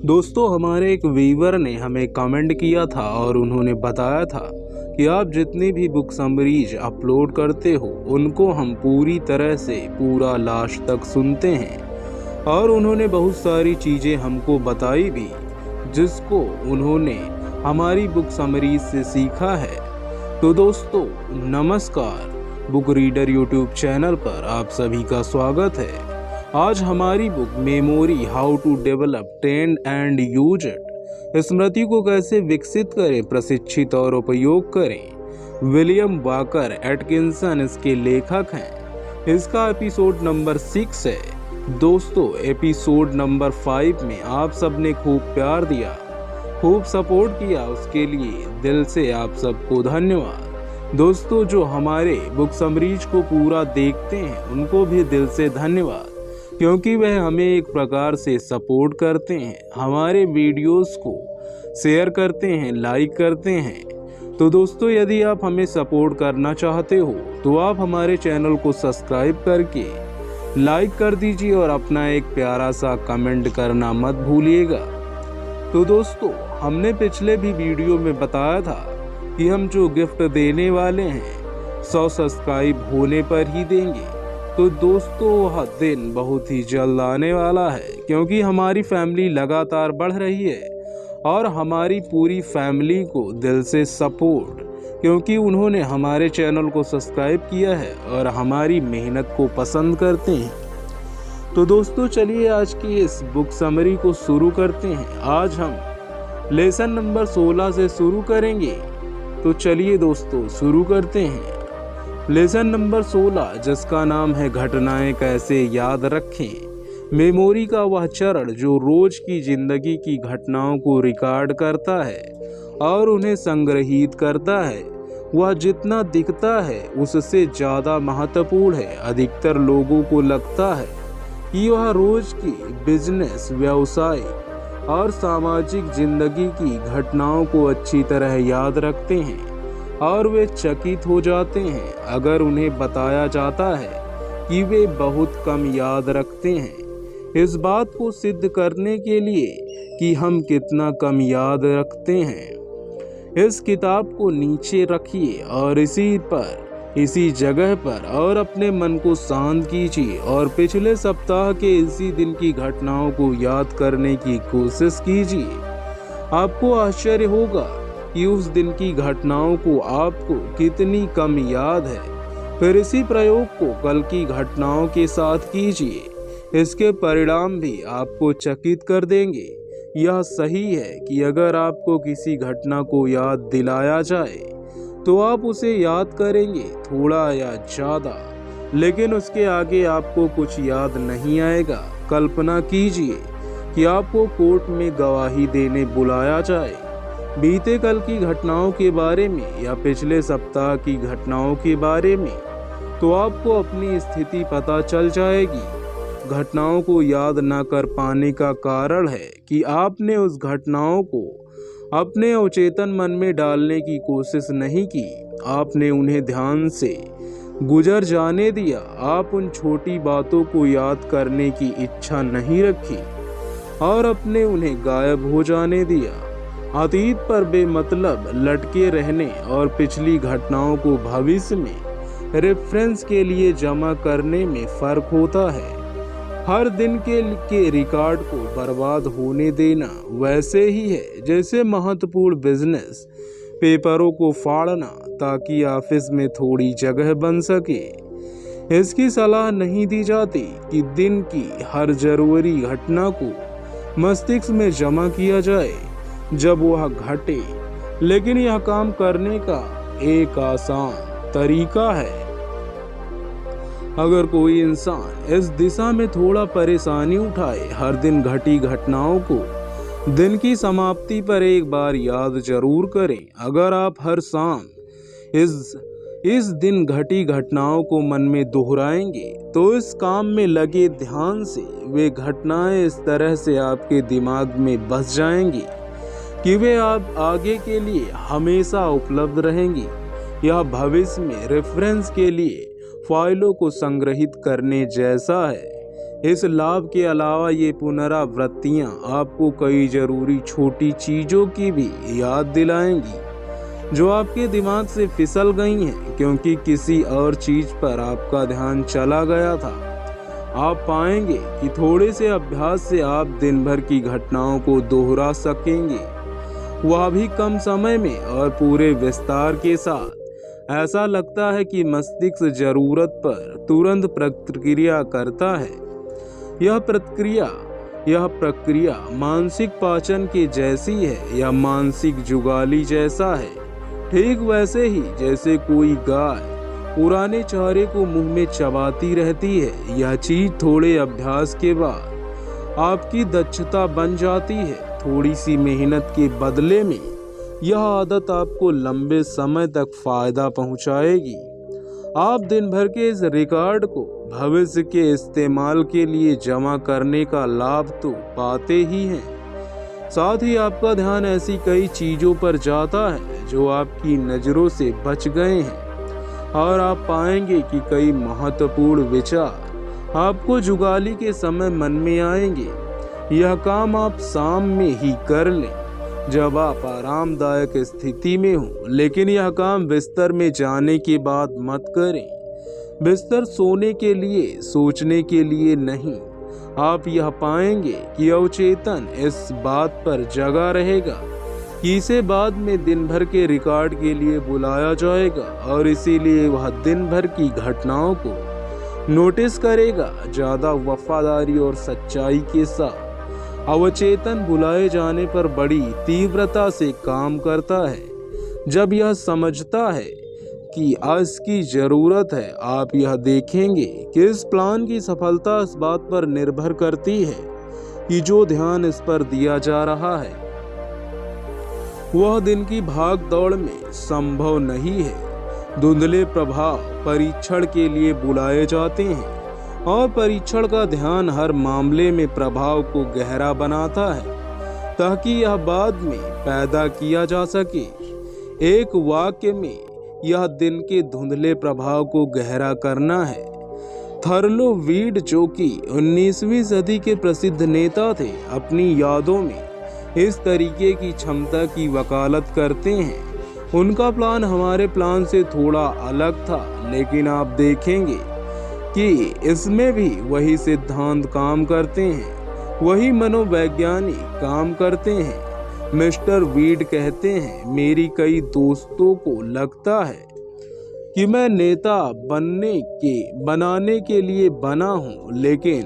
दोस्तों, हमारे एक व्यूअर ने हमें कमेंट किया था और उन्होंने बताया था कि आप जितनी भी बुक समरीज अपलोड करते हो उनको हम पूरी तरह से पूरा लास्ट तक सुनते हैं और उन्होंने बहुत सारी चीज़ें हमको बताई भी जिसको उन्होंने हमारी बुक समरीज से सीखा है। तो दोस्तों नमस्कार, बुक रीडर यूट्यूब चैनल पर आप सभी का स्वागत है। आज हमारी book memory how to develop train and use it, स्मृति को कैसे विकसित करें, प्रशिक्षित और उपयोग करें, विलियम वाकर एटकिंसन इसके लेखक हैं। इसका एपिसोड नंबर 6 है। दोस्तों एपिसोड नंबर 5 में आप सबने खूब प्यार दिया, खूब सपोर्ट किया, उसके लिए दिल से आप सबको धन्यवाद। दोस्तों जो हमारे बुक समरीज को पूरा देखते हैं उनको भी दिल से धन्यवाद, क्योंकि वह हमें एक प्रकार से सपोर्ट करते हैं, हमारे वीडियोस को शेयर करते हैं, लाइक करते हैं। तो दोस्तों यदि आप हमें सपोर्ट करना चाहते हो तो आप हमारे चैनल को सब्सक्राइब करके लाइक कर दीजिए और अपना एक प्यारा सा कमेंट करना मत भूलिएगा। तो दोस्तों हमने पिछले भी वीडियो में बताया था कि हम जो गिफ्ट देने वाले हैं 100 सब्सक्राइब होने पर ही देंगे। तो दोस्तों वह दिन बहुत ही जल्द आने वाला है, क्योंकि हमारी फैमिली लगातार बढ़ रही है और हमारी पूरी फैमिली को दिल से सपोर्ट, क्योंकि उन्होंने हमारे चैनल को सब्सक्राइब किया है और हमारी मेहनत को पसंद करते हैं। तो दोस्तों चलिए आज की इस बुक समरी को शुरू करते हैं। आज हम लेसन नंबर 16 से शुरू करेंगे। तो चलिए दोस्तों शुरू करते हैं। लेसन नंबर 16 जिसका नाम है घटनाएं कैसे याद रखें। मेमोरी का वह चरण जो रोज की जिंदगी की घटनाओं को रिकॉर्ड करता है और उन्हें संग्रहित करता है, वह जितना दिखता है उससे ज़्यादा महत्वपूर्ण है। अधिकतर लोगों को लगता है कि वह रोज की बिजनेस, व्यवसाय और सामाजिक जिंदगी की घटनाओं को अच्छी तरह याद रखते हैं और वे चकित हो जाते हैं अगर उन्हें बताया जाता है कि वे बहुत कम याद रखते हैं। इस बात को सिद्ध करने के लिए कि हम कितना कम याद रखते हैं, इस किताब को नीचे रखिए और इसी जगह पर और अपने मन को शांत कीजिए और पिछले सप्ताह के इसी दिन की घटनाओं को याद करने की कोशिश कीजिए। आपको आश्चर्य होगा कि उस दिन की घटनाओं को आपको कितनी कम याद है। फिर इसी प्रयोग को कल की घटनाओं के साथ कीजिए। इसके परिणाम भी आपको चकित कर देंगे। यह सही है कि अगर आपको किसी घटना को याद दिलाया जाए तो आप उसे याद करेंगे थोड़ा या ज़्यादा, लेकिन उसके आगे आपको कुछ याद नहीं आएगा। कल्पना कीजिए कि आपको कोर्ट में गवाही देने बुलाया जाए, बीते कल की घटनाओं के बारे में या पिछले सप्ताह की घटनाओं के बारे में, तो आपको अपनी स्थिति पता चल जाएगी। घटनाओं को याद न कर पाने का कारण है कि आपने उस घटनाओं को अपने अवचेतन मन में डालने की कोशिश नहीं की। आपने उन्हें ध्यान से गुजर जाने दिया। आप उन छोटी बातों को याद करने की इच्छा नहीं रखी और अपने उन्हें गायब हो जाने दिया। अतीत पर बेमतलब लटके रहने और पिछली घटनाओं को भविष्य में रेफरेंस के लिए जमा करने में फर्क होता है। हर दिन के रिकॉर्ड को बर्बाद होने देना वैसे ही है जैसे महत्वपूर्ण बिजनेस पेपरों को फाड़ना ताकि ऑफिस में थोड़ी जगह बन सके। इसकी सलाह नहीं दी जाती कि दिन की हर जरूरी घटना को मस्तिष्क में जमा किया जाए जब वह घटे, लेकिन यह काम करने का एक आसान तरीका है। अगर कोई इंसान इस दिशा में थोड़ा परेशानी उठाए, हर दिन घटी घटनाओं को दिन की समाप्ति पर एक बार याद जरूर करें। अगर आप हर शाम इस दिन घटी घटनाओं को मन में दोहराएंगे तो इस काम में लगे ध्यान से वे घटनाएं इस तरह से आपके दिमाग में बस जाएंगी कि वे आप आगे के लिए हमेशा उपलब्ध रहेंगी। यह भविष्य में रेफरेंस के लिए फाइलों को संग्रहित करने जैसा है। इस लाभ के अलावा ये पुनरावृत्तियाँ आपको कई जरूरी छोटी चीज़ों की भी याद दिलाएंगी जो आपके दिमाग से फिसल गई हैं क्योंकि किसी और चीज़ पर आपका ध्यान चला गया था। आप पाएंगे कि थोड़े से अभ्यास से आप दिन भर की घटनाओं को दोहरा सकेंगे, वह भी कम समय में और पूरे विस्तार के साथ। ऐसा लगता है कि मस्तिष्क जरूरत पर तुरंत प्रतिक्रिया करता है। यह प्रक्रिया मानसिक पाचन के जैसी है या मानसिक जुगाली जैसा है, ठीक वैसे ही जैसे कोई गाय पुराने चारे को मुंह में चबाती रहती है। यह चीज थोड़े अभ्यास के बाद आपकी दक्षता बन जाती है। थोड़ी सी मेहनत के बदले में यह आदत आपको लंबे समय तक फायदा पहुंचाएगी। आप दिन भर के इस रिकॉर्ड को भविष्य के इस्तेमाल के लिए जमा करने का लाभ तो पाते ही हैं, साथ ही आपका ध्यान ऐसी कई चीजों पर जाता है जो आपकी नजरों से बच गए हैं और आप पाएंगे कि कई महत्वपूर्ण विचार आपको जुगाली के समय मन में आएंगे। यह काम आप शाम में ही कर लें जब आप आरामदायक स्थिति में हो, लेकिन यह काम बिस्तर में जाने के बाद मत करें। बिस्तर सोने के लिए, सोचने के लिए नहीं। आप यह पाएंगे कि अवचेतन इस बात पर जगा रहेगा कि इसे बाद में दिन भर के रिकॉर्ड के लिए बुलाया जाएगा और इसीलिए वह दिन भर की घटनाओं को नोटिस करेगा ज्यादा वफादारी और सच्चाई के साथ। अवचेतन बुलाए जाने पर बड़ी तीव्रता से काम करता है। जब यह समझता है कि आज की जरूरत है, आप यह देखेंगे कि इस प्लान की सफलता इस बात पर निर्भर करती है कि जो ध्यान इस पर दिया जा रहा है वह दिन की भाग दौड़ में संभव नहीं है। धुंधले प्रभाव परीक्षण के लिए बुलाए जाते हैं और परीक्षण का ध्यान हर मामले में प्रभाव को गहरा बनाता है ताकि यह बाद में पैदा किया जा सके। एक वाक्य में यह दिन के धुंधले प्रभाव को गहरा करना है। थर्लो वीड, जो कि 19वीं सदी के प्रसिद्ध नेता थे, अपनी यादों में इस तरीके की क्षमता की वकालत करते हैं। उनका प्लान हमारे प्लान से थोड़ा अलग था, लेकिन आप देखेंगे कि इसमें भी वही सिद्धांत काम करते हैं, वही मनोवैज्ञानिक काम करते हैं। मिस्टर वीड कहते हैं, मेरी कई दोस्तों को लगता है कि मैं नेता बनाने के लिए बना हूँ, लेकिन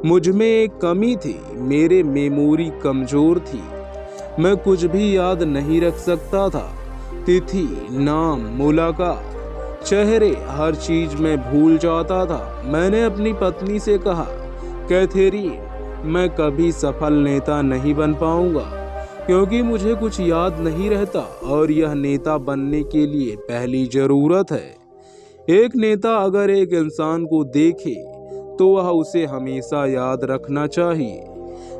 मुझ में एक कमी थी, मेरे मेमोरी कमजोर थी। मैं कुछ भी याद नहीं रख सकता था। तिथि, नाम, मुलाकात, चेहरे, हर चीज मैं भूल जाता था। मैंने अपनी पत्नी से कहा, कैथेरीन, मैं कभी सफल नेता नहीं बन पाऊंगा क्योंकि मुझे कुछ याद नहीं रहता और यह नेता बनने के लिए पहली जरूरत है। एक नेता अगर एक इंसान को देखे तो वह उसे हमेशा याद रखना चाहिए।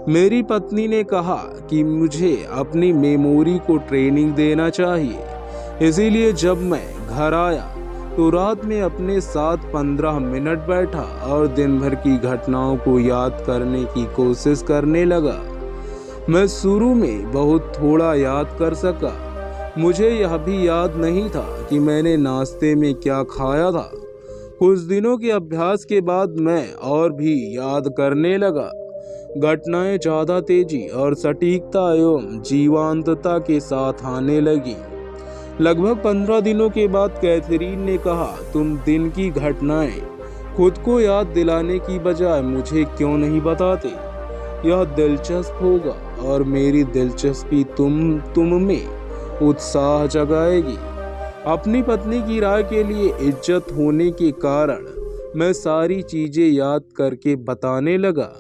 मेरी पत्नी ने कहा कि मुझे अपनी मेमोरी को ट्रेनिंग देना चाहिए। इसीलिए जब मैं घर आया तो रात में अपने साथ 15 मिनट बैठा और दिन भर की घटनाओं को याद करने की कोशिश करने लगा। मैं शुरू में बहुत थोड़ा याद कर सका। मुझे यह भी याद नहीं था कि मैंने नाश्ते में क्या खाया था। कुछ दिनों के अभ्यास के बाद मैं और भी याद करने लगा। घटनाएं ज्यादा तेजी और सटीकता एवं जीवंतता के साथ आने लगी। लगभग 15 दिनों के बाद कैथरीन ने कहा, तुम दिन की घटनाएं खुद को याद दिलाने की बजाय मुझे क्यों नहीं बताते? यह दिलचस्प होगा और मेरी दिलचस्पी तुम में उत्साह जगाएगी। अपनी पत्नी की राय के लिए इज्जत होने के कारण मैं सारी चीजें याद करके बताने लगा।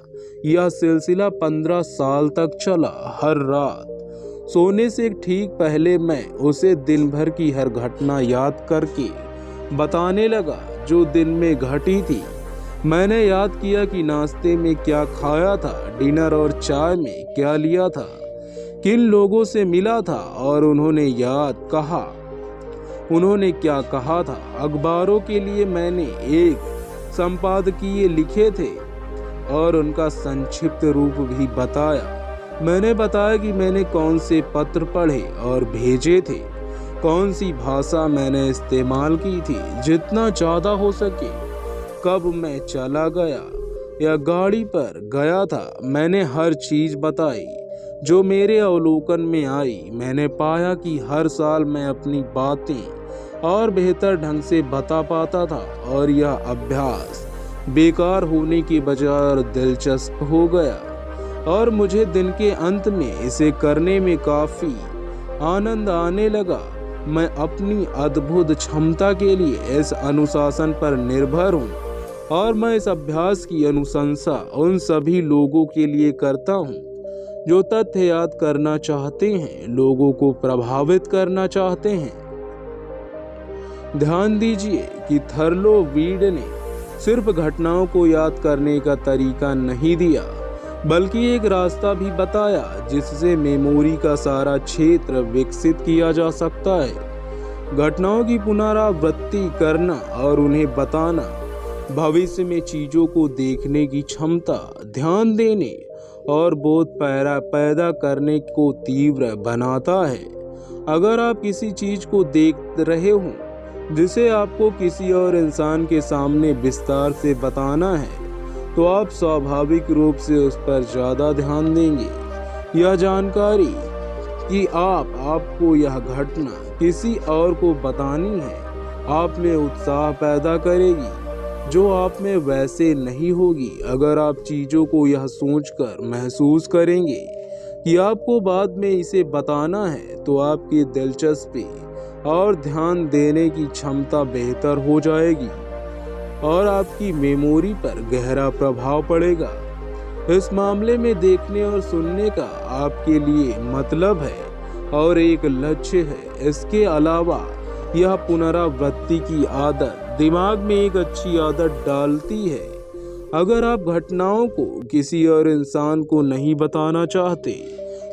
यह सिलसिला 15 साल तक चला। हर रात सोने से ठीक पहले मैं उसे दिन भर की हर घटना याद करके बताने लगा जो दिन में घटी थी। मैंने याद किया कि नाश्ते में क्या खाया था, डिनर और चाय में क्या लिया था, किन लोगों से मिला था और उन्होंने क्या कहा था। अखबारों के लिए मैंने एक संपादकीय लिखे थे। और उनका संक्षिप्त रूप भी बताया। मैंने बताया कि मैंने कौन से पत्र पढ़े और भेजे थे, कौन सी भाषा मैंने इस्तेमाल की थी, जितना ज़्यादा हो सके, कब मैं चला गया या गाड़ी पर गया था। मैंने हर चीज़ बताई जो मेरे अवलोकन में आई। मैंने पाया कि हर साल मैं अपनी बातें और बेहतर ढंग से बता पाता था और यह अभ्यास बेकार होने की बजाय दिलचस्प हो गया और मुझे दिन के अंत में इसे करने में काफ़ी आनंद आने लगा। मैं अपनी अद्भुत क्षमता के लिए इस अनुशासन पर निर्भर हूँ और मैं इस अभ्यास की अनुशंसा उन सभी लोगों के लिए करता हूँ जो तथ्य याद करना चाहते हैं, लोगों को प्रभावित करना चाहते हैं। ध्यान दीजिए कि थर्लो वीड ने सिर्फ घटनाओं को याद करने का तरीका नहीं दिया, बल्कि एक रास्ता भी बताया जिससे मेमोरी का सारा क्षेत्र विकसित किया जा सकता है। घटनाओं की पुनरावृत्ति करना और उन्हें बताना भविष्य में चीजों को देखने की क्षमता, ध्यान देने और बोध पैदा करने को तीव्र बनाता है। अगर आप किसी चीज को देख रहे हो जिसे आपको किसी और इंसान के सामने विस्तार से बताना है, तो आप स्वाभाविक रूप से उस पर ज़्यादा ध्यान देंगे। यह जानकारी कि आपको यह घटना किसी और को बतानी है आप में उत्साह पैदा करेगी जो आप में वैसे नहीं होगी अगर आप चीज़ों को यह सोचकर महसूस करेंगे कि आपको बाद में इसे बताना है, तो आपकी दिलचस्पी और ध्यान देने की क्षमता बेहतर हो जाएगी और आपकी मेमोरी पर गहरा प्रभाव पड़ेगा। इस मामले में देखने और सुनने का आपके लिए मतलब है और एक लक्ष्य है। इसके अलावा यह पुनरावृत्ति की आदत दिमाग में एक अच्छी आदत डालती है। अगर आप घटनाओं को किसी और इंसान को नहीं बताना चाहते,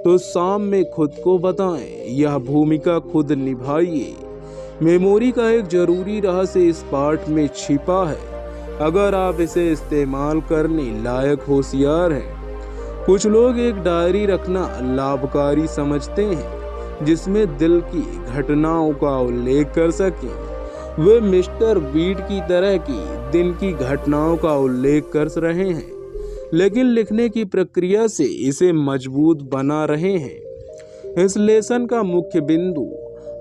तो शाम में खुद को बताएं। यह भूमिका खुद निभाइए। मेमोरी का एक जरूरी रहस्य इस पाठ में छिपा है, अगर आप इसे इस्तेमाल करने लायक होशियार हैं। कुछ लोग एक डायरी रखना लाभकारी समझते हैं जिसमें दिल की घटनाओं का उल्लेख कर सकें। वे मिस्टर वीड की तरह की दिन की घटनाओं का उल्लेख कर रहे हैं, लेकिन लिखने की प्रक्रिया से इसे मजबूत बना रहे हैं। इस लेसन का मुख्य बिंदु,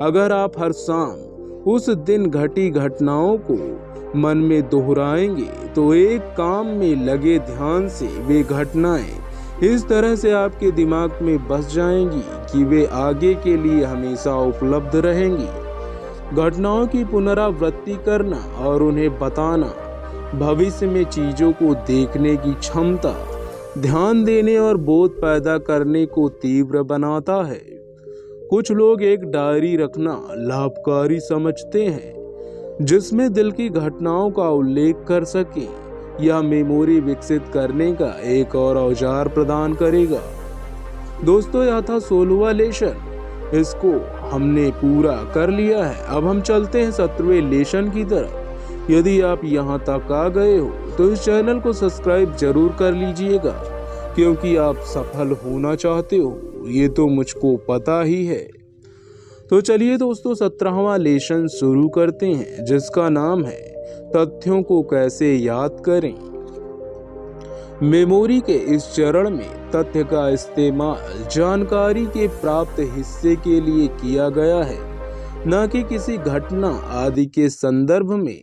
अगर आप हर शाम उस दिन घटी घटनाओं को मन में दोहराएंगे, तो एक काम में लगे ध्यान से वे घटनाएं इस तरह से आपके दिमाग में बस जाएंगी कि वे आगे के लिए हमेशा उपलब्ध रहेंगी। घटनाओं की पुनरावृत्ति करना और उन्हें बताना भविष्य में चीजों को देखने की क्षमता, ध्यान देने और बोध पैदा करने को तीव्र बनाता है। कुछ लोग एक डायरी रखना लाभकारी समझते हैं जिसमें दिल की घटनाओं का उल्लेख कर सकें। यह मेमोरी विकसित करने का एक और औजार प्रदान करेगा। दोस्तों, यह था 16वां लेसन। इसको हमने पूरा कर लिया है। अब हम चलते हैं 17वें लेसन की तरफ। यदि आप यहाँ तक आ गए हो तो इस चैनल को सब्सक्राइब जरूर कर लीजिएगा, क्योंकि आप सफल होना चाहते हो, ये तो मुझको पता ही है। तो चलिए दोस्तों, 17वां लेसन शुरू करते हैं, जिसका नाम है तथ्यों को कैसे याद करें। मेमोरी के इस चरण में तथ्य का इस्तेमाल जानकारी के प्राप्त हिस्से के लिए किया गया है, न कि किसी घटना आदि के संदर्भ में।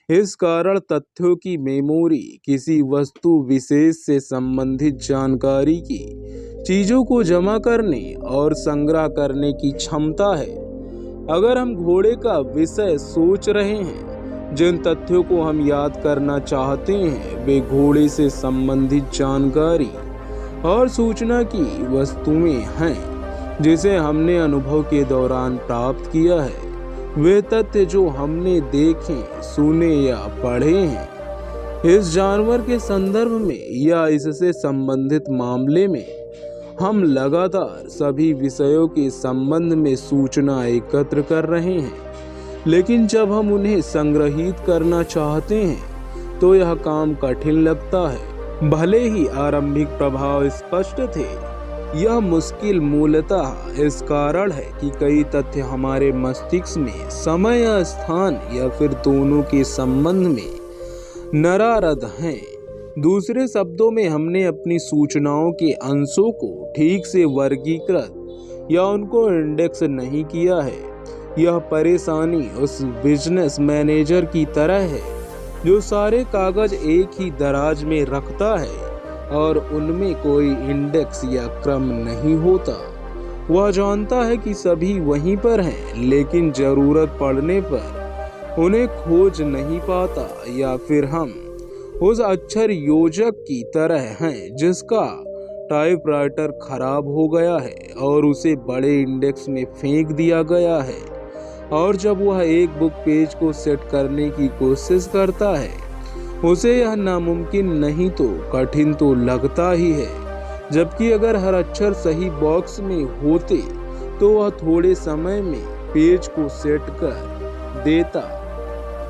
इस कारण तथ्यों की मेमोरी किसी वस्तु विशेष से संबंधित जानकारी की चीजों को जमा करने और संग्रह करने की क्षमता है। अगर हम घोड़े का विषय सोच रहे हैं, जिन तथ्यों को हम याद करना चाहते हैं वे घोड़े से संबंधित जानकारी और सूचना की वस्तुएं हैं जिसे हमने अनुभव के दौरान प्राप्त किया है। वे तथ्य जो हमने देखे, सुने या पढ़े हैं। इस जानवर के संदर्भ में या इससे संबंधित मामले में हम लगातार सभी विषयों के संबंध में सूचना एकत्र कर रहे हैं, लेकिन जब हम उन्हें संग्रहित करना चाहते हैं तो यह काम कठिन लगता है। भले ही आरंभिक प्रभाव स्पष्ट थे, यह मुश्किल मूलतः इस कारण है कि कई तथ्य हमारे मस्तिष्क में समय या स्थान या फिर दोनों के संबंध में नरारद हैं। दूसरे शब्दों में, हमने अपनी सूचनाओं के अंशों को ठीक से वर्गीकृत या उनको इंडेक्स नहीं किया है। यह परेशानी उस बिजनेस मैनेजर की तरह है जो सारे कागज एक ही दराज में रखता है और उनमें कोई इंडेक्स या क्रम नहीं होता। वह जानता है कि सभी वहीं पर हैं, लेकिन जरूरत पड़ने पर उन्हें खोज नहीं पाता। या फिर हम उस अक्षर योजक की तरह हैं जिसका टाइपराइटर खराब हो गया है और उसे बड़े इंडेक्स में फेंक दिया गया है, और जब वह एक बुक पेज को सेट करने की कोशिश करता है, उसे यह नामुमकिन नहीं तो कठिन तो लगता ही है। जबकि अगर हर अक्षर सही बॉक्स में होते तो वह थोड़े समय में पेज को सेट कर देता।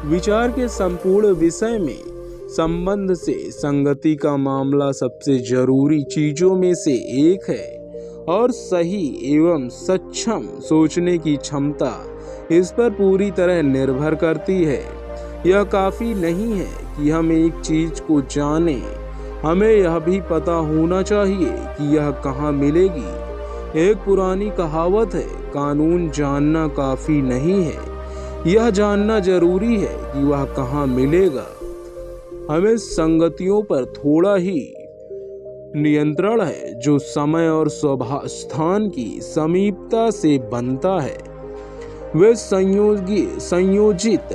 विचार के संपूर्ण विषय में संबंध से संगति का मामला सबसे जरूरी चीजों में से एक है, और सही एवं सक्षम सोचने की क्षमता इस पर पूरी तरह निर्भर करती है। यह काफी नहीं है कि हम एक चीज को जानें, हमें यह भी पता होना चाहिए कि यह कहाँ मिलेगी। एक पुरानी कहावत है, कानून जानना काफी नहीं है, यह जानना जरूरी है कि वह कहाँ मिलेगा। हमें संगतियों पर थोड़ा ही नियंत्रण है जो समय और स्थान की समीपता से बनता है। वे संयोजित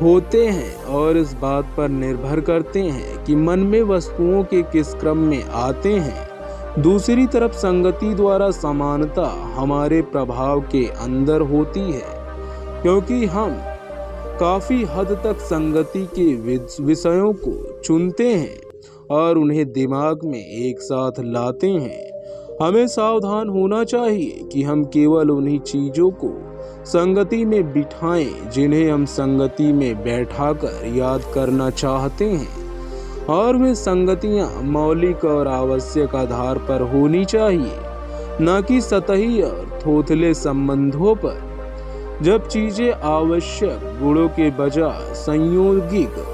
होते हैं और इस बात पर निर्भर करते हैं कि मन में वस्तुओं के किस क्रम में आते हैं। दूसरी तरफ संगति द्वारा समानता हमारे प्रभाव के अंदर होती है, क्योंकि हम काफी हद तक संगति के विषयों को चुनते हैं और उन्हें दिमाग में एक साथ लाते हैं। हमें सावधान होना चाहिए कि हम केवल उन्हीं चीजों को संगति में बिठाएं जिन्हें हम संगति में बैठाकर याद करना चाहते हैं, और वे संगतियां मौलिक और आवश्यक आधार पर होनी चाहिए, न कि सतही और थोथले संबंधों पर। जब चीजें आवश्यक गुणों के बजाय संयोगिक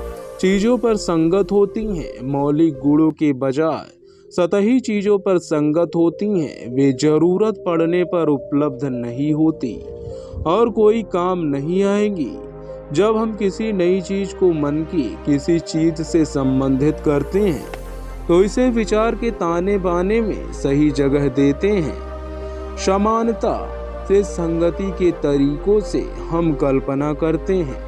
चीजों पर संगत होती हैं, मौलिक गुणों के बजाय सतही चीजों पर संगत होती हैं, वे जरूरत पड़ने पर उपलब्ध नहीं होती और कोई काम नहीं आएंगी। जब हम किसी नई चीज को मन की किसी चीज से संबंधित करते हैं तो इसे विचार के ताने बाने में सही जगह देते हैं। समानता से संगति के तरीकों से हम कल्पना करते हैं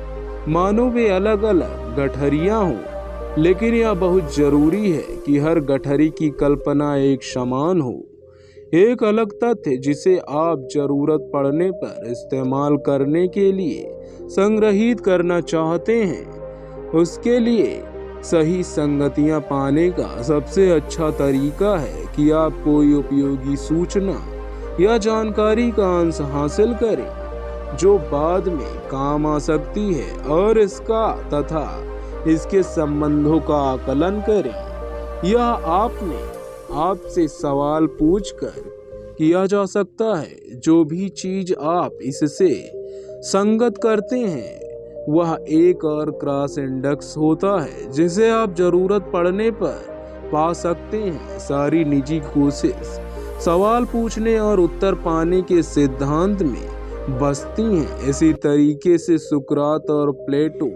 मानो वे अलग अलग गठरियां हों, लेकिन यह बहुत जरूरी है कि हर गठरी की कल्पना एक समान हो। एक अलग तथ्य जिसे आप जरूरत पड़ने पर इस्तेमाल करने के लिए संग्रहित करना चाहते हैं, उसके लिए सही संगतियां पाने का सबसे अच्छा तरीका है कि आप कोई उपयोगी सूचना या जानकारी का अंश हासिल करें जो बाद में काम आ सकती है, और इसका तथा इसके संबंधों का आकलन करें। यह आपसे सवाल पूछकर किया जा सकता है। जो भी चीज आप इससे संगत करते हैं वह एक और क्रॉस इंडेक्स होता है जिसे आप जरूरत पड़ने पर पा सकते हैं। सारी निजी कोशिश सवाल पूछने और उत्तर पाने के सिद्धांत में बसती हैं। इसी तरीके से सुकरात और प्लेटो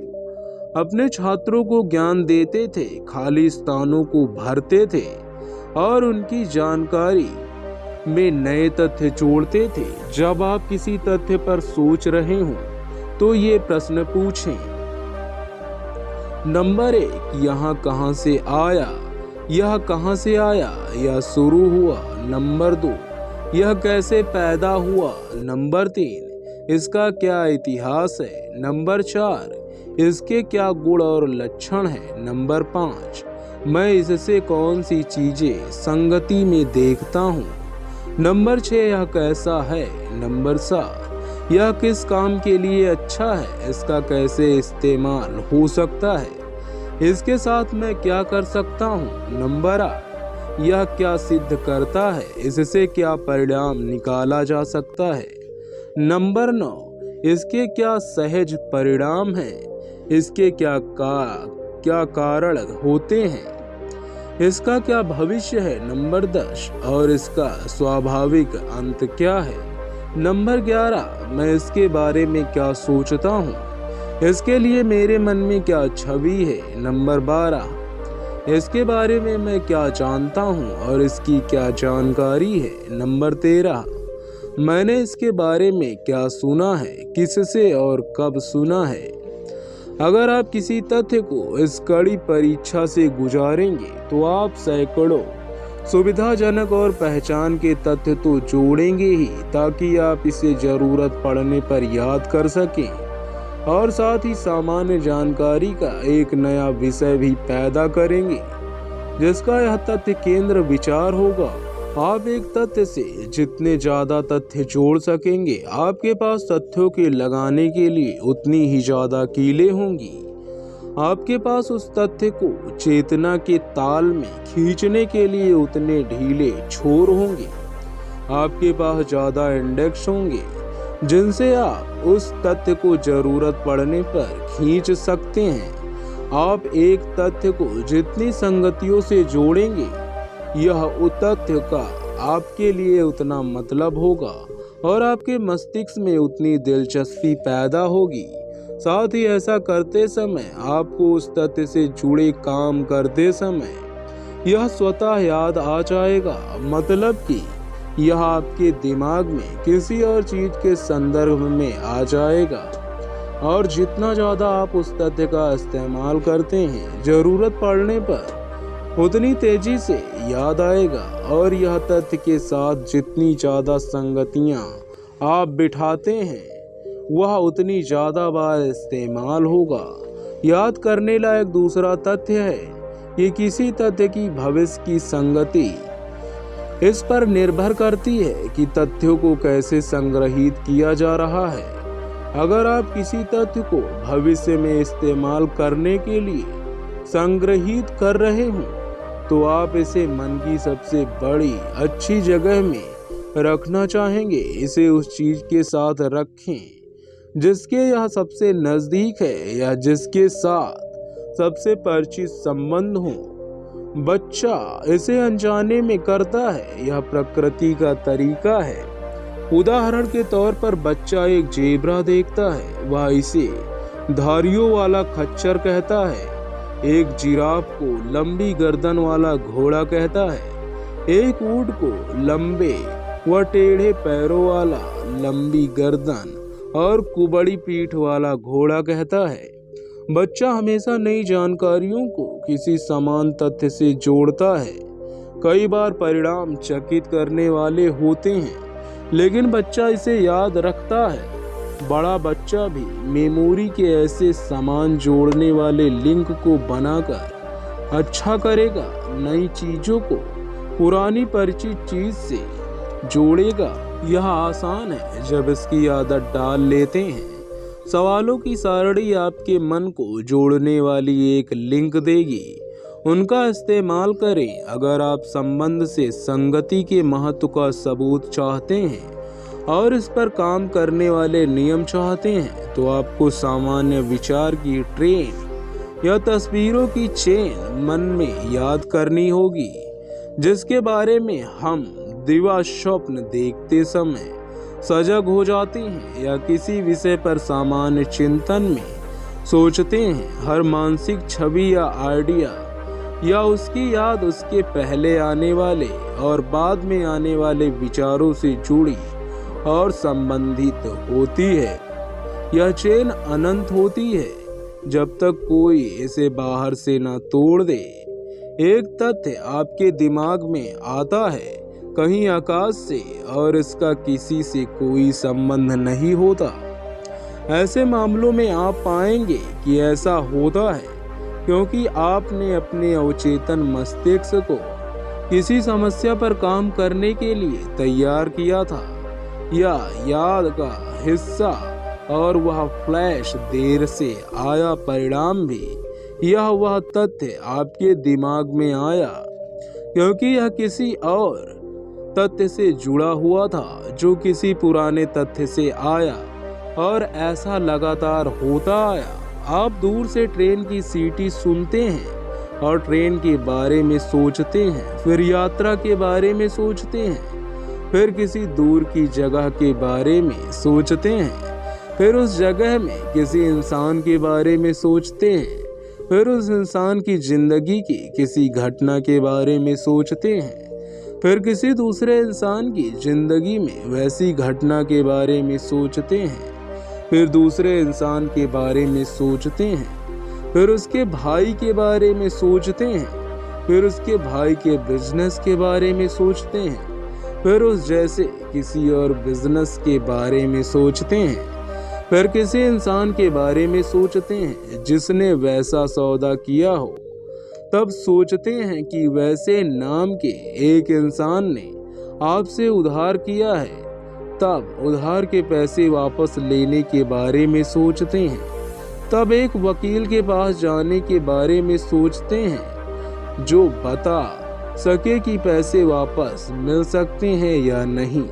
अपने छात्रों को ज्ञान देते थे, खाली स्थानों को भरते थे और उनकी जानकारी में नए तथ्य जोड़ते थे। जब आप किसी तथ्य पर सोच रहे हों तो ये प्रश्न पूछें। नंबर 1, यहाँ कहाँ से आया? यह कहाँ से आया या शुरू हुआ? नंबर 2, यह कैसे पैदा हुआ? नंबर 3, इसका क्या इतिहास है? नंबर 4, इसके क्या गुण और लक्षण हैं? नंबर 5, मैं इससे कौन सी चीजें संगति में देखता हूँ? नंबर 6, यह कैसा है? नंबर 7, यह किस काम के लिए अच्छा है? इसका कैसे इस्तेमाल हो सकता है? इसके साथ मैं क्या कर सकता हूँ? नंबर आ, यह क्या सिद्ध करता है? इससे क्या परिणाम निकाला जा सकता है? नंबर 9, इसके क्या सहज परिणाम हैं? इसके क्या कारण होते हैं? इसका क्या भविष्य है? नंबर 10, और इसका स्वाभाविक अंत क्या है? नंबर 11, मैं इसके बारे में क्या सोचता हूँ? इसके लिए मेरे मन में क्या छवि है? नंबर 12, इसके बारे में मैं क्या जानता हूँ और इसकी क्या जानकारी है? नंबर 13, मैंने इसके बारे में क्या सुना है, किससे और कब सुना है? अगर आप किसी तथ्य को इस कड़ी परीक्षा से गुजारेंगे तो आप सैकड़ों सुविधाजनक और पहचान के तथ्य तो जोड़ेंगे ही, ताकि आप इसे जरूरत पड़ने पर याद कर सकें, और साथ ही सामान्य जानकारी का एक नया विषय भी पैदा करेंगे जिसका यह तथ्य केंद्र विचार होगा। आप एक तथ्य से जितने ज्यादा तथ्य जोड़ सकेंगे, आपके पास तथ्यों के लगाने के लिए उतनी ही ज्यादा कीलें होंगी। आपके पास उस तथ्य को चेतना के ताल में खींचने के लिए उतने ढीले छोर होंगे। आपके पास ज्यादा इंडेक्स होंगे जिनसे आप उस तथ्य को जरूरत पड़ने पर खींच सकते हैं। आप एक तथ्य को जितनी संगतियों से जोड़ेंगे, यह उस तथ्य का आपके लिए उतना मतलब होगा और आपके मस्तिष्क में उतनी दिलचस्पी पैदा होगी। साथ ही ऐसा करते समय आपको उस तथ्य से जुड़े काम करते समय यह स्वतः याद आ जाएगा, मतलब कि यह आपके दिमाग में किसी और चीज के संदर्भ में आ जाएगा। और जितना ज्यादा आप उस तथ्य का इस्तेमाल करते हैं, जरूरत पड़ने पर उतनी तेजी से याद आएगा, और यह तथ्य के साथ जितनी ज्यादा संगतियां आप बिठाते हैं, वह उतनी ज्यादा बार इस्तेमाल होगा। याद करने लायक दूसरा तथ्य है कि किसी तथ्य की भविष्य की संगति इस पर निर्भर करती है कि तथ्यों को कैसे संग्रहित किया जा रहा है। अगर आप किसी तथ्य को भविष्य में इस्तेमाल करने के लिए संग्रहित कर रहे हों, तो आप इसे मन की सबसे बड़ी अच्छी जगह में रखना चाहेंगे। इसे उस चीज के साथ रखें जिसके यह सबसे नजदीक है या जिसके साथ सबसे परिचित संबंध हो। बच्चा इसे अनजाने में करता है, यह प्रकृति का तरीका है। उदाहरण के तौर पर बच्चा एक जेब्रा देखता है, वह इसे धारियों वाला खच्चर कहता है। एक जिराफ को लंबी गर्दन वाला घोड़ा कहता है। एक ऊंट को लंबे व टेढ़े पैरों वाला लंबी गर्दन और कुबड़ी पीठ वाला घोड़ा कहता है। बच्चा हमेशा नई जानकारियों को किसी समान तथ्य से जोड़ता है। कई बार परिणाम चकित करने वाले होते हैं, लेकिन बच्चा इसे याद रखता है। बड़ा बच्चा भी मेमोरी के ऐसे समान जोड़ने वाले लिंक को बनाकर अच्छा करेगा। नई चीजों को पुरानी परिचित चीज से जोड़ेगा। यह आसान है जब इसकी आदत डाल लेते हैं। सवालों की सारणी आपके मन को जोड़ने वाली एक लिंक देगी, उनका इस्तेमाल करें। अगर आप संबंध से संगति के महत्व का सबूत चाहते हैं और इस पर काम करने वाले नियम चाहते हैं, तो आपको सामान्य विचार की ट्रेन या तस्वीरों की चेन मन में याद करनी होगी, जिसके बारे में हम दिवा स्वप्न देखते समय सजग हो जाते हैं या किसी विषय पर सामान्य चिंतन में सोचते हैं। हर मानसिक छवि या आइडिया या उसकी याद उसके पहले आने वाले और बाद में आने वाले विचारों से जुड़ी और संबंधित होती है। यह चेन अनंत होती है जब तक कोई इसे बाहर से न तोड़ दे। एक तथ्य आपके दिमाग में आता है कहीं आकाश से और इसका किसी से कोई संबंध नहीं होता। ऐसे मामलों में आप पाएंगे कि ऐसा होता है क्योंकि आपने अपने अवचेतन मस्तिष्क को किसी समस्या पर काम करने के लिए तैयार किया था, या याद का हिस्सा और वह फ्लैश देर से आया परिणाम भी यह वह तथ्य आपके दिमाग में आया क्योंकि यह किसी और तथ्य से जुड़ा हुआ था जो किसी पुराने तथ्य से आया, और ऐसा लगातार होता आया। आप दूर से ट्रेन की सीटी सुनते हैं और ट्रेन के बारे में सोचते हैं, फिर यात्रा के बारे में सोचते हैं, फिर किसी दूर की जगह के बारे में सोचते हैं, फिर उस जगह में किसी इंसान के बारे में सोचते हैं, फिर उस इंसान की जिंदगी की किसी घटना के बारे में सोचते हैं, फिर किसी दूसरे इंसान की जिंदगी में वैसी घटना के बारे में सोचते हैं, फिर दूसरे इंसान के बारे में सोचते हैं, फिर उसके भाई के बारे में सोचते हैं, फिर उसके भाई के बिजनेस के बारे में सोचते हैं, फिर उस जैसे किसी और बिजनेस के बारे में सोचते हैं, फिर किसी इंसान के बारे में सोचते हैं जिसने वैसा सौदा किया हो। तब सोचते हैं कि वैसे नाम के एक इंसान ने आपसे उधार किया है, तब उधार के पैसे वापस लेने के बारे में सोचते हैं। तब एक वकील के पास जाने के बारे में सोचते हैं जो बता सके कि पैसे वापस मिल सकते हैं या नहीं।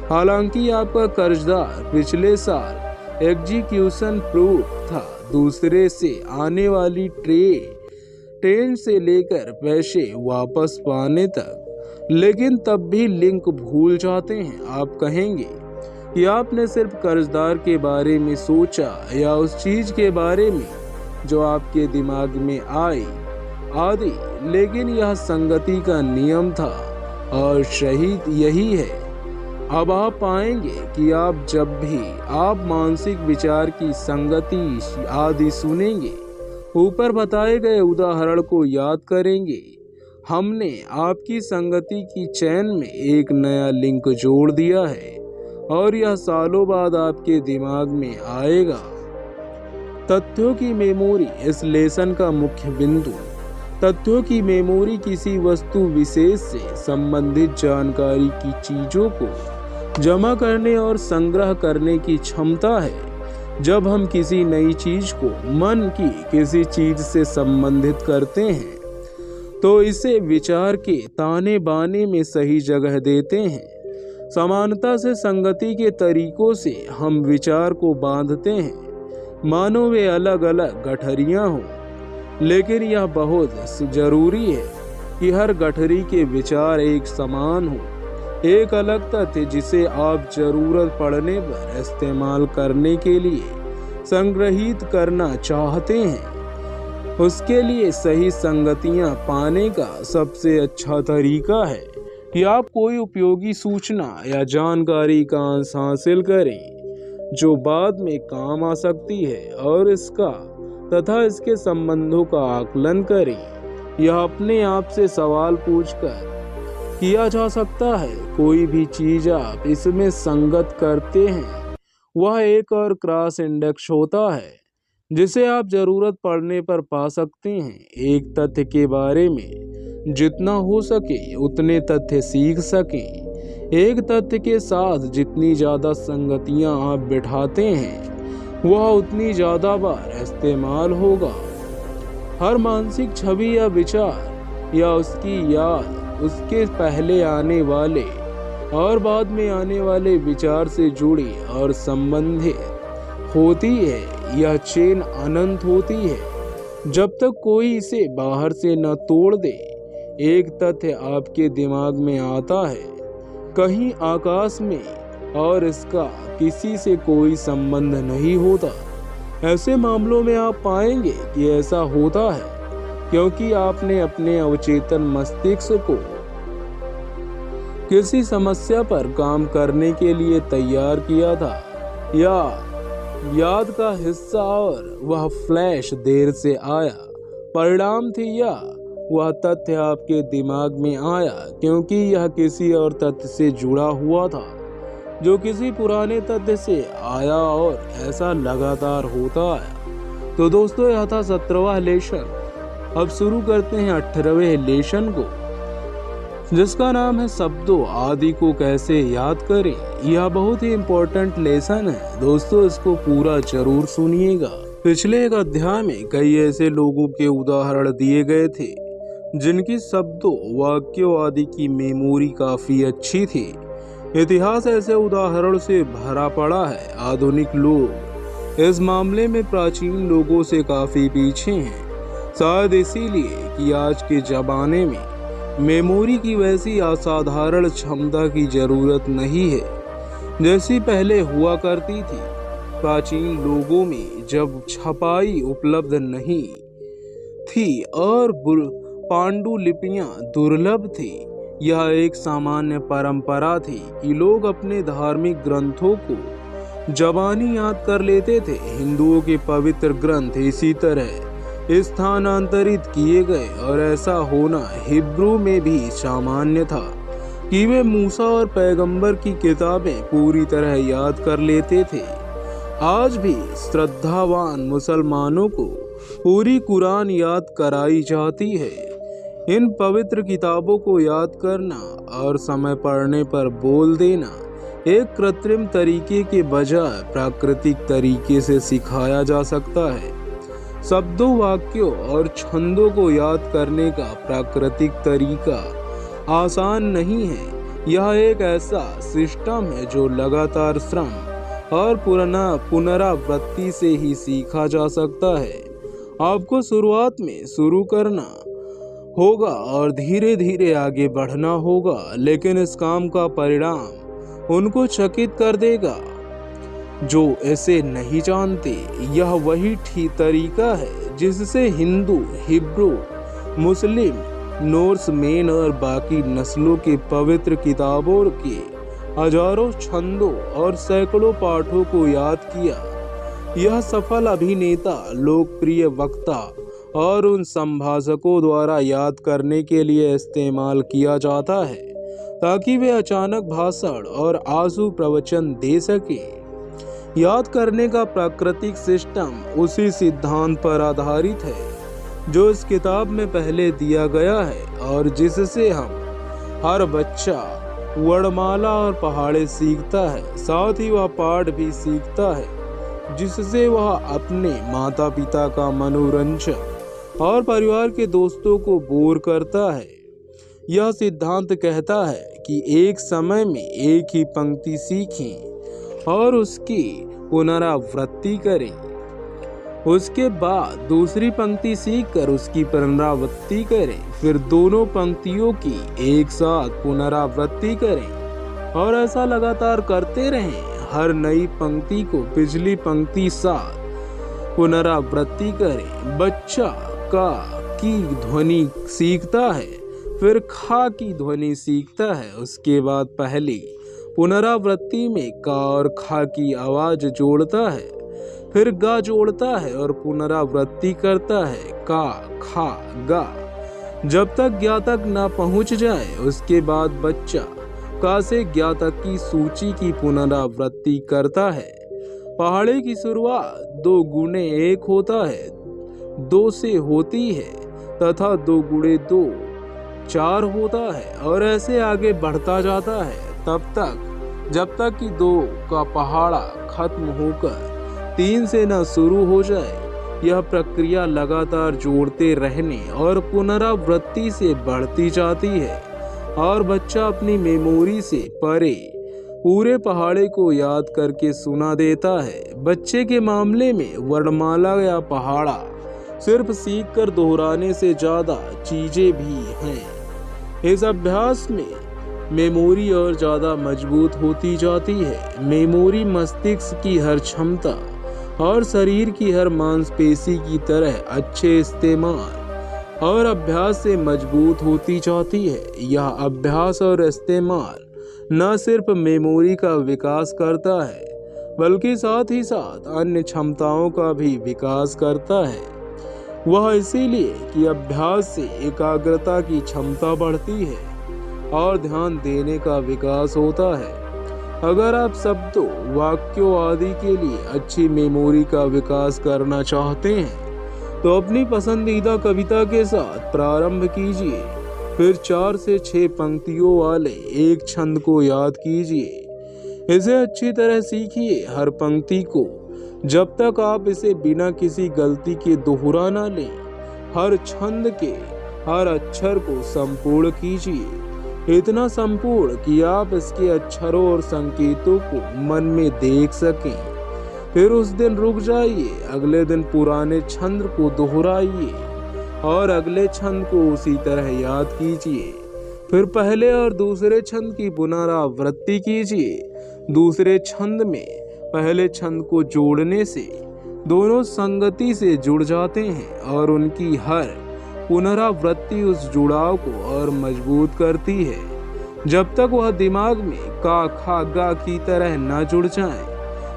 हालांकि आपका कर्जदार पिछले साल एग्जीक्यूशन प्रूफ था, दूसरे से आने वाली ट्रेन से लेकर पैसे वापस पाने तक, लेकिन तब भी लिंक भूल जाते हैं। आप कहेंगे कि आपने सिर्फ कर्जदार के बारे में सोचा या उस चीज के बारे में जो आपके दिमाग में आई आदि, लेकिन यह संगति का नियम था और सही यही है। अब आप पाएंगे कि आप जब भी आप मानसिक विचार की संगति आदि सुनेंगे, ऊपर बताए गए उदाहरण को याद करेंगे, हमने आपकी संगति की चेन में एक नया लिंक जोड़ दिया है और यह सालों बाद आपके दिमाग में आएगा। तथ्यों की मेमोरी इस लेसन का मुख्य बिंदु। तथ्यों की मेमोरी किसी वस्तु विशेष से संबंधित जानकारी की चीजों को जमा करने और संग्रह करने की क्षमता है। जब हम किसी नई चीज को मन की किसी चीज से संबंधित करते हैं तो इसे विचार के ताने बाने में सही जगह देते हैं। समानता से संगति के तरीकों से हम विचार को बांधते हैं, मानो वे अलग अलग गठरियां हों, लेकिन यह बहुत जरूरी है कि हर गठरी के विचार एक समान हो। एक अलग तथ्य जिसे आप जरूरत पड़ने पर इस्तेमाल करने के लिए संग्रहित करना चाहते हैं, उसके लिए सही संगतियां पाने का सबसे अच्छा तरीका है कि आप कोई उपयोगी सूचना या जानकारी का अंश हासिल करें जो बाद में काम आ सकती है और इसका तथा इसके संबंधों का आकलन करें। यह अपने आप से सवाल पूछकर किया जा सकता है। कोई भी चीज आप इसमें संगत करते हैं वह एक और क्रॉस इंडेक्स होता है जिसे आप जरूरत पड़ने पर पा सकते हैं। एक तथ्य के बारे में जितना हो सके उतने तथ्य सीख सकें। एक तथ्य के साथ जितनी ज़्यादा संगतियां आप बिठाते हैं वह उतनी ज़्यादा बार इस्तेमाल होगा। हर मानसिक छवि या विचार या उसकी याद उसके पहले आने वाले और बाद में आने वाले विचार से जुड़ी और संबंधित होती है। यह चेन अनंत होती है जब तक कोई इसे बाहर से न तोड़ दे। एक तथ्य आपके दिमाग में आता है कहीं आकाश में और इसका किसी से कोई संबंध नहीं होता। ऐसे मामलों में आप पाएंगे कि ऐसा होता है क्योंकि आपने अपने अवचेतन मस्तिष्क को किसी समस्या पर काम करने के लिए तैयार किया था या याद का हिस्सा और वह फ्लैश देर से आया। परिणाम थी या वह तथ्य आपके दिमाग में आया क्योंकि यह किसी और तथ्य से जुड़ा हुआ था जो किसी पुराने तथ्य से आया और ऐसा लगातार होता आया। तो दोस्तों यह था 17वां लेसन। अब शुरू करते हैं 18वें लेसन को जिसका नाम है शब्दों आदि को कैसे याद करें। यह बहुत ही इम्पोर्टेंट लेसन है दोस्तों, इसको पूरा जरूर सुनिएगा। पिछले एक अध्याय में कई ऐसे लोगों के उदाहरण दिए गए थे जिनकी शब्दों, वाक्यों आदि की मेमोरी काफी अच्छी थी। इतिहास ऐसे उदाहरणों से भरा पड़ा है। आधुनिक लोग इस मामले में प्राचीन लोगों से काफी पीछे हैं, शायद इसीलिए कि आज के जमाने में मेमोरी की वैसी असाधारण क्षमता की जरूरत नहीं है जैसी पहले हुआ करती थी। प्राचीन लोगों में जब छपाई उपलब्ध नहीं थी और पांडुलिपियां दुर्लभ थी, यह एक सामान्य परंपरा थी कि लोग अपने धार्मिक ग्रंथों को ज़बानी याद कर लेते थे। हिंदुओं के पवित्र ग्रंथ इसी तरह स्थानांतरित किए गए और ऐसा होना हिब्रू में भी सामान्य था कि वे मूसा और पैगंबर की किताबें पूरी तरह याद कर लेते थे। आज भी श्रद्धावान मुसलमानों को पूरी कुरान याद कराई जाती है। इन पवित्र किताबों को याद करना और समय पड़ने पर बोल देना एक कृत्रिम तरीके के बजाय प्राकृतिक तरीके से सिखाया जा सकता है। शब्दों, वाक्यों और छंदों को याद करने का प्राकृतिक तरीका आसान नहीं है। यह एक ऐसा सिस्टम है जो लगातार श्रम और पुनरावृत्ति से ही सीखा जा सकता है। आपको शुरुआत में शुरू करना होगा और धीरे धीरे आगे बढ़ना होगा, लेकिन इस काम का परिणाम उनको चकित कर देगा जो ऐसे नहीं जानते। यह वही ठीक तरीका है जिससे हिंदू, हिब्रू, मुस्लिम, नोर्समेन और बाकी नस्लों के पवित्र किताबों के हजारों छंदों और सैकड़ों पाठों को याद किया। यह सफल अभिनेता, लोकप्रिय वक्ता और उन संभाषकों द्वारा याद करने के लिए इस्तेमाल किया जाता है ताकि वे अचानक भाषण और आंसू प्रवचन दे सके। याद करने का प्राकृतिक सिस्टम उसी सिद्धांत पर आधारित है जो इस किताब में पहले दिया गया है और जिससे हर बच्चा वर्णमाला और पहाड़े सीखता है। साथ ही वह पाठ भी सीखता है जिससे वह अपने माता पिता का मनोरंजन और परिवार के दोस्तों को बोर करता है। यह सिद्धांत कहता है कि एक समय में एक ही पंक्ति सीखें और उसकी पुनरावृत्ति करें, उसके बाद दूसरी पंक्ति सीखकर उसकी पुनरावृत्ति करें, फिर दोनों पंक्तियों की एक साथ पुनरावृत्ति करें और ऐसा लगातार करते रहें। हर नई पंक्ति को पिछली पंक्ति साथ पुनरावृत्ति करें। बच्चा का की ध्वनि सीखता है, फिर खा की ध्वनि सीखता है, उसके बाद पहली पुनरावृत्ति में का और खा की आवाज जोड़ता है, फिर गा जोड़ता है और पुनरावृत्ति करता है का, खा, गा, जब तक ज्ञा तक न पहुंच जाए। उसके बाद बच्चा का से ज्ञा तक की सूची की पुनरावृत्ति करता है। पहाड़े की शुरुआत 2 गुणे 1 होता है, 2 से होती है तथा 2 गुणे 2 4 होता है और ऐसे आगे बढ़ता जाता है तब तक जब तक कि 2 का पहाड़ा खत्म होकर 3 से न शुरू हो जाए। यह प्रक्रिया लगातार जोड़ते रहने और पुनरावृत्ति से बढ़ती जाती है और बच्चा अपनी मेमोरी से परे पूरे पहाड़े को याद करके सुना देता है। बच्चे के मामले में वर्णमाला या पहाड़ा सिर्फ सीख कर दोहराने से ज़्यादा चीज़ें भी हैं। इस अभ्यास में मेमोरी और ज़्यादा मजबूत होती जाती है। मेमोरी मस्तिष्क की हर क्षमता और शरीर की हर मांसपेशी की तरह अच्छे इस्तेमाल और अभ्यास से मजबूत होती जाती है। यह अभ्यास और इस्तेमाल न सिर्फ मेमोरी का विकास करता है बल्कि साथ ही साथ अन्य क्षमताओं का भी विकास करता है। वह इसीलिए कि अभ्यास से एकाग्रता की क्षमता बढ़ती है और ध्यान देने का विकास होता है। अगर आप शब्दों, वाक्यों आदि के लिए अच्छी मेमोरी का विकास करना चाहते हैं तो अपनी पसंदीदा कविता के साथ प्रारंभ कीजिए, फिर 4 से 6 पंक्तियों वाले एक छंद को याद कीजिए। इसे अच्छी तरह सीखिए। हर पंक्ति को जब तक आप इसे बिना किसी गलती के दोहरा ना लें, हर छंद के हर अक्षर को संपूर्ण कीजिए, इतना संपूर्ण कि आप इसके अक्षरों और संकेतों को मन में देख सकें। फिर उस दिन रुक जाइए, अगले दिन पुराने छंद को दोहराइए और अगले छंद को उसी तरह याद कीजिए। फिर पहले और दूसरे छंद की पुनरावृत्ति कीजिए। दूसरे छंद में पहले छंद को जोड़ने से दोनों संगति से जुड़ जाते हैं और उनकी हर पुनरावृत्ति उस जुड़ाव को और मजबूत करती है, जब तक वह दिमाग में का खा गा की तरह न जुड़ जाए।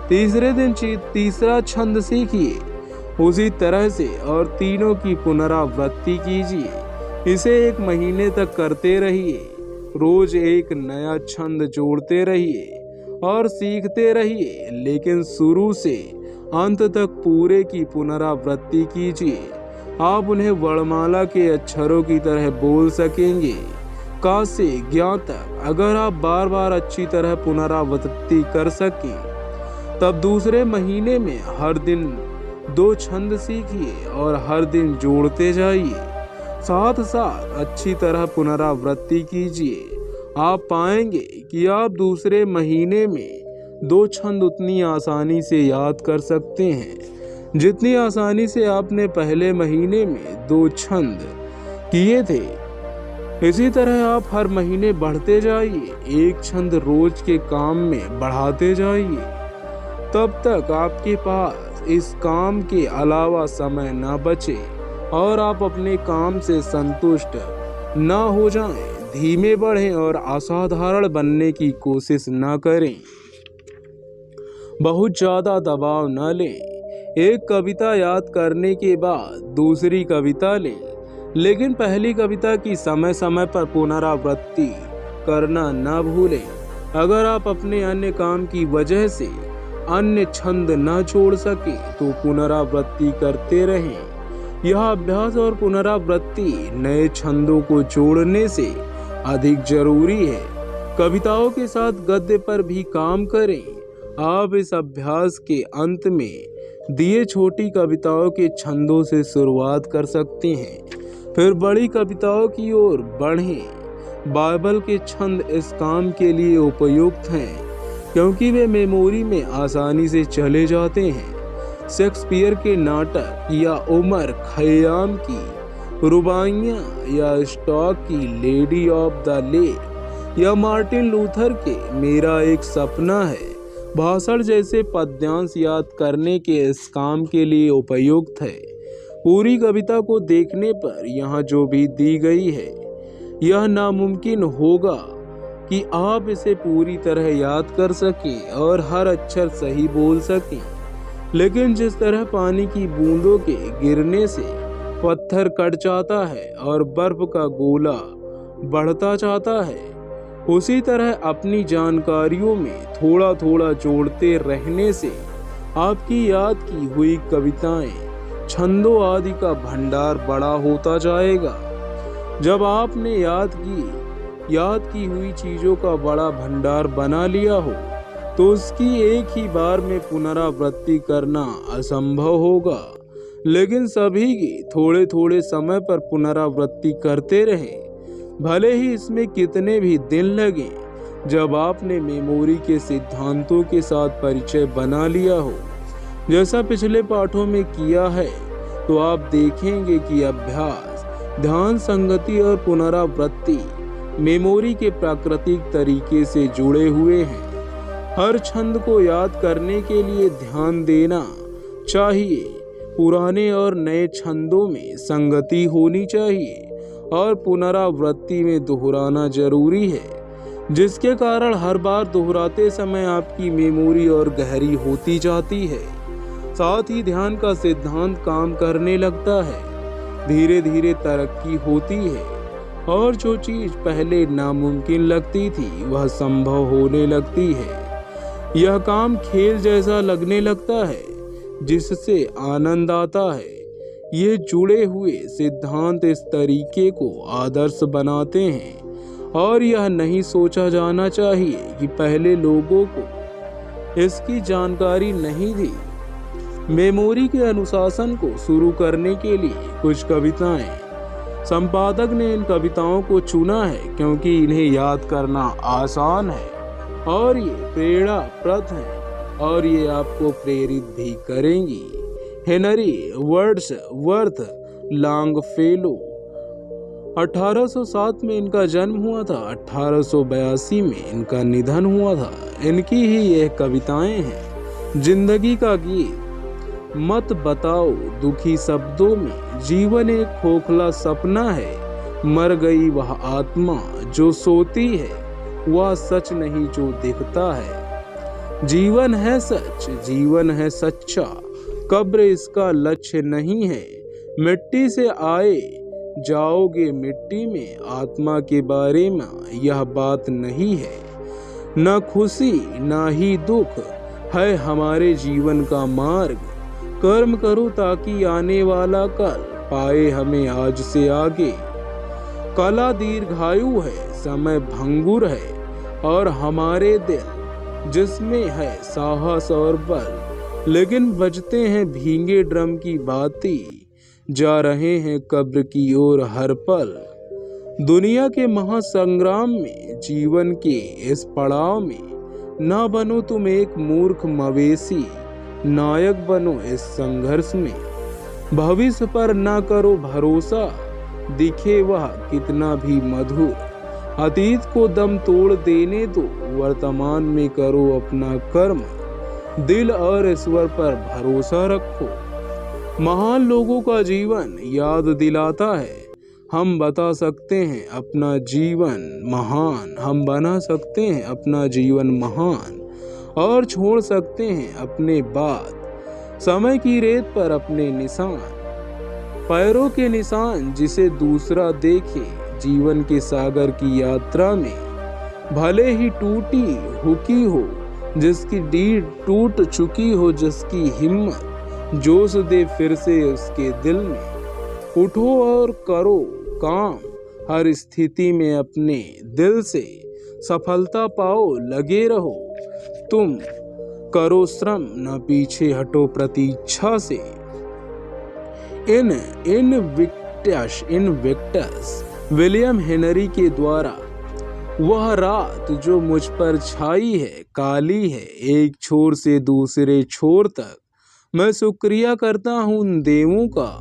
तीसरे दिन तीसरा छंद सीखिए, उसी तरह से और तीनों की पुनरावृत्ति कीजिए। इसे 1 महीने तक करते रहिए। रोज एक नया छंद जोड़ते रहिए और सीखते रहिए, लेकिन शुरू से अंत तक पूरे की पुनरावृत्ति कीजिए। आप उन्हें वर्णमाला के अक्षरों की तरह बोल सकेंगे, का से ज्ञ तक। अगर आप बार बार अच्छी तरह पुनरावृत्ति कर सकें, तब दूसरे महीने में हर दिन 2 छंद सीखिए और हर दिन जोड़ते जाइए। साथ साथ अच्छी तरह पुनरावृत्ति कीजिए। आप पाएंगे कि आप दूसरे महीने में 2 छंद उतनी आसानी से याद कर सकते हैं जितनी आसानी से आपने पहले महीने में 2 छंद किए थे। इसी तरह आप हर महीने बढ़ते जाइए, 1 छंद रोज के काम में बढ़ाते जाइए, तब तक आपके पास इस काम के अलावा समय न बचे और आप अपने काम से संतुष्ट न हो जाएं। धीमे बढ़ें और असाधारण बनने की कोशिश न करें। बहुत ज़्यादा दबाव न लें। एक कविता याद करने के बाद दूसरी कविता लें, लेकिन पहली कविता की समय समय पर पुनरावृत्ति करना न भूलें। अगर आप अपने अन्य काम की वजह से अन्य छंद न छोड़ सके तो पुनरावृत्ति करते रहें। यह अभ्यास और पुनरावृत्ति नए छंदों को जोड़ने से अधिक जरूरी है। कविताओं के साथ गद्य पर भी काम करें। आप इस अभ्यास के अंत में दिए छोटी कविताओं के छंदों से शुरुआत कर सकते हैं, फिर बड़ी कविताओं की ओर बढ़ें। बाइबल के छंद इस काम के लिए उपयुक्त हैं क्योंकि वे मेमोरी में आसानी से चले जाते हैं। शेक्सपियर के नाटक या उमर खयाम की रुबाइयाँ या स्टॉक की लेडी ऑफ द लेक या मार्टिन लूथर के मेरा एक सपना है भाषण जैसे पद्यांश याद करने के इस काम के लिए उपयुक्त है। पूरी कविता को देखने पर यहाँ जो भी दी गई है, यह नामुमकिन होगा कि आप इसे पूरी तरह याद कर सकें और हर अक्षर सही बोल सकें। लेकिन जिस तरह पानी की बूंदों के गिरने से पत्थर कट जाता है और बर्फ का गोला बढ़ता जाता है, उसी तरह अपनी जानकारियों में थोड़ा थोड़ा जोड़ते रहने से आपकी याद की हुई कविताएं, छंदों आदि का भंडार बड़ा होता जाएगा। जब आपने याद की हुई चीजों का बड़ा भंडार बना लिया हो, तो उसकी एक ही बार में पुनरावृत्ति करना असंभव होगा। लेकिन सभी की थोड़े थोड़े समय पर पुनरावृत्ति करते रहें, भले ही इसमें कितने भी दिन लगे। जब आपने मेमोरी के सिद्धांतों के साथ परिचय बना लिया हो, जैसा पिछले पाठों में किया है, तो आप देखेंगे कि अभ्यास, ध्यान, संगति और पुनरावृत्ति मेमोरी के प्राकृतिक तरीके से जुड़े हुए हैं। हर छंद को याद करने के लिए ध्यान देना चाहिए। पुराने और नए छंदों में संगति होनी चाहिए और पुनरावृत्ति में दोहराना जरूरी है, जिसके कारण हर बार दोहराते समय आपकी मेमोरी और गहरी होती जाती है। साथ ही ध्यान का सिद्धांत काम करने लगता है, धीरे धीरे तरक्की होती है और जो चीज पहले नामुमकिन लगती थी वह संभव होने लगती है। यह काम खेल जैसा लगने लगता है, जिससे आनंद आता है। ये जुड़े हुए सिद्धांत इस तरीके को आदर्श बनाते हैं और यह नहीं सोचा जाना चाहिए कि पहले लोगों को इसकी जानकारी नहीं थी। मेमोरी के अनुशासन को शुरू करने के लिए कुछ कविताएं। संपादक ने इन कविताओं को चुना है क्योंकि इन्हें याद करना आसान है और ये प्रेरणाप्रद हैं और ये आपको प्रेरित भी करेंगी। हेनरी वर्ड्सवर्थ लॉन्गफेलो 1807 में इनका जन्म हुआ था, 1882 में इनका निधन हुआ था। इनकी ही यह कविताएं हैं। जिंदगी का गीत। मत बताओ दुखी शब्दों में, जीवन एक खोखला सपना है। मर गई वह आत्मा जो सोती है, वह सच नहीं जो दिखता है। जीवन है सच, जीवन है सच्चा, कब्र इसका लक्ष्य नहीं है। मिट्टी से आए जाओगे मिट्टी में, आत्मा के बारे में यह बात नहीं है। न खुशी न ही दुख है हमारे जीवन का मार्ग। कर्म करो ताकि आने वाला कल पाए हमें आज से आगे। कला दीर्घायु है, समय भंगुर है और हमारे दिल जिसमें है साहस और बल। लेकिन बजते हैं भीगे ड्रम की बाती, जा रहे हैं कब्र की ओर हर पल। दुनिया के महासंग्राम में, जीवन के इस पड़ाव में, ना बनो तुम एक मूर्ख मवेशी, नायक बनो इस संघर्ष में। भविष्य पर ना करो भरोसा, दिखे वह कितना भी मधुर। अतीत को दम तोड़ देने दो, वर्तमान में करो अपना कर्म। दिल और ईश्वर पर भरोसा रखो। महान लोगों का जीवन याद दिलाता है, हम बता सकते हैं अपना जीवन महान। हम बना सकते हैं अपना जीवन महान और छोड़ सकते हैं अपने बाद समय की रेत पर अपने निशान। पैरों के निशान जिसे दूसरा देखे, जीवन के सागर की यात्रा में। भले ही टूटी हुकी हो, जिसकी डीड टूट चुकी हो, जिसकी हिम्मत जोश दे फिर से उसके दिल में। उठो और करो काम, हर स्थिति में अपने दिल से। सफलता पाओ, लगे रहो तुम, करो श्रम न पीछे हटो प्रतीक्षा से। इनविक्टस विलियम हेनरी के द्वारा। वह रात जो मुझ पर छाई है, काली है एक छोर से दूसरे छोर तक। मैं शुक्रिया करता हूँ उन देवों का,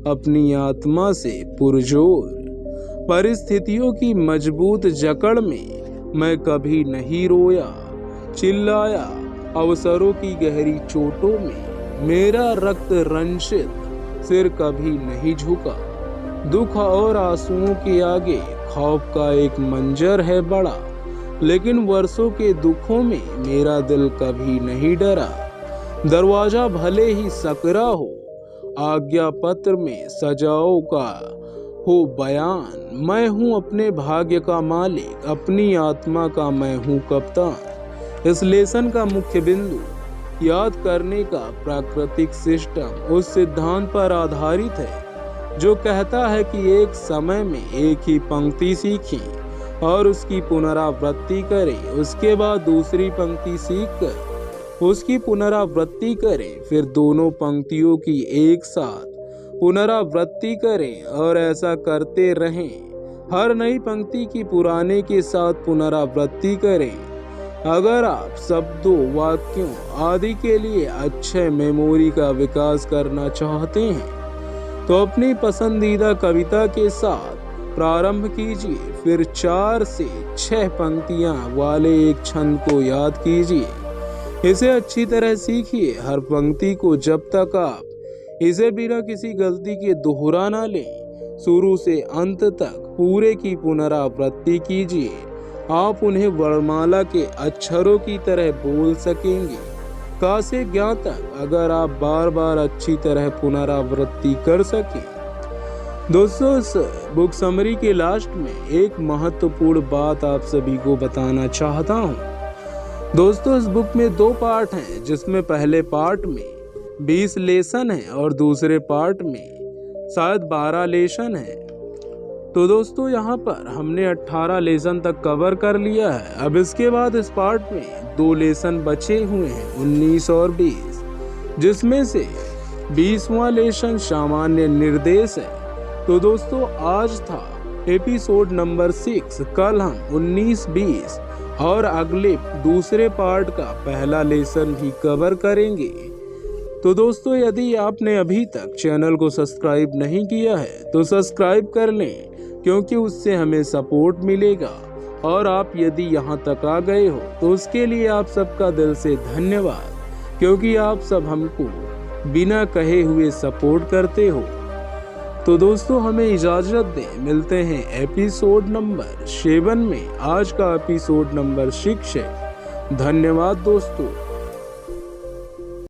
अपनी आत्मा से पुरजोर। परिस्थितियों की मजबूत जकड़ में मैं कभी नहीं रोया, चिल्लाया अवसरों की गहरी चोटों में। मेरा रक्त रंजित सिर कभी नहीं झुका। दुख और आंसुओं के आगे खौफ का एक मंजर है बड़ा, लेकिन वर्षों के दुखों में मेरा दिल कभी नहीं डरा। दरवाजा भले ही सकरा हो, आज्ञा पत्र में सजाओ का हो बयान। मैं हूँ अपने भाग्य का मालिक, अपनी आत्मा का मैं हूँ कप्तान। इस लेसन का मुख्य बिंदु याद करने का प्राकृतिक सिस्टम उस सिद्धांत पर आधारित है जो कहता है कि एक समय में एक ही पंक्ति सीखें और उसकी पुनरावृत्ति करें, उसके बाद दूसरी पंक्ति सीखकर उसकी पुनरावृत्ति करें, फिर दोनों पंक्तियों की एक साथ पुनरावृत्ति करें और ऐसा करते रहें। हर नई पंक्ति की पुराने के साथ पुनरावृत्ति करें। अगर आप शब्दों, वाक्यों आदि के लिए अच्छे मेमोरी का विकास करना चाहते हैं तो अपनी पसंदीदा कविता के साथ प्रारंभ कीजिए, फिर 4 से 6 पंक्तियां वाले एक छंद को याद कीजिए। इसे अच्छी तरह सीखिए। हर पंक्ति को जब तक आप इसे बिना किसी गलती के दोहरा ना लें, शुरू से अंत तक पूरे की पुनरावृत्ति कीजिए। आप उन्हें वर्णमाला के अक्षरों की तरह बोल सकेंगे। का से ज्ञा तक अगर आप बार बार अच्छी तरह पुनरावृत्ति कर सकें। दोस्तों, इस बुक समरी के लास्ट में एक महत्वपूर्ण बात आप सभी को बताना चाहता हूँ। दोस्तों, इस बुक में 2 पार्ट हैं, जिसमें पहले पार्ट में 20 लेसन है और दूसरे पार्ट में शायद 12 लेसन है। तो दोस्तों, यहाँ पर हमने 18 लेसन तक कवर कर लिया है। अब इसके बाद इस पार्ट में 2 लेसन बचे हुए हैं, 19 और 20। जिसमें से 20वां लेसन सामान्य निर्देश है। तो दोस्तों आज था एपिसोड नंबर 6। कल हम 19-20 और अगले दूसरे पार्ट का पहला लेसन भी कवर करेंगे। तो दोस्तों यदि आपने अभी तक चैनल को सब्सक्राइब नहीं किया है तो सब्सक्राइब कर लें, क्योंकि उससे हमें सपोर्ट मिलेगा। और आप यदि यहाँ तक आ गए हो तो उसके लिए आप सबका दिल से धन्यवाद, क्योंकि आप सब हमको बिना कहे हुए सपोर्ट करते हो। तो दोस्तों हमें इजाज़त दें, मिलते हैं एपिसोड नंबर 7 में। आज का एपिसोड नंबर 6 है। धन्यवाद दोस्तों।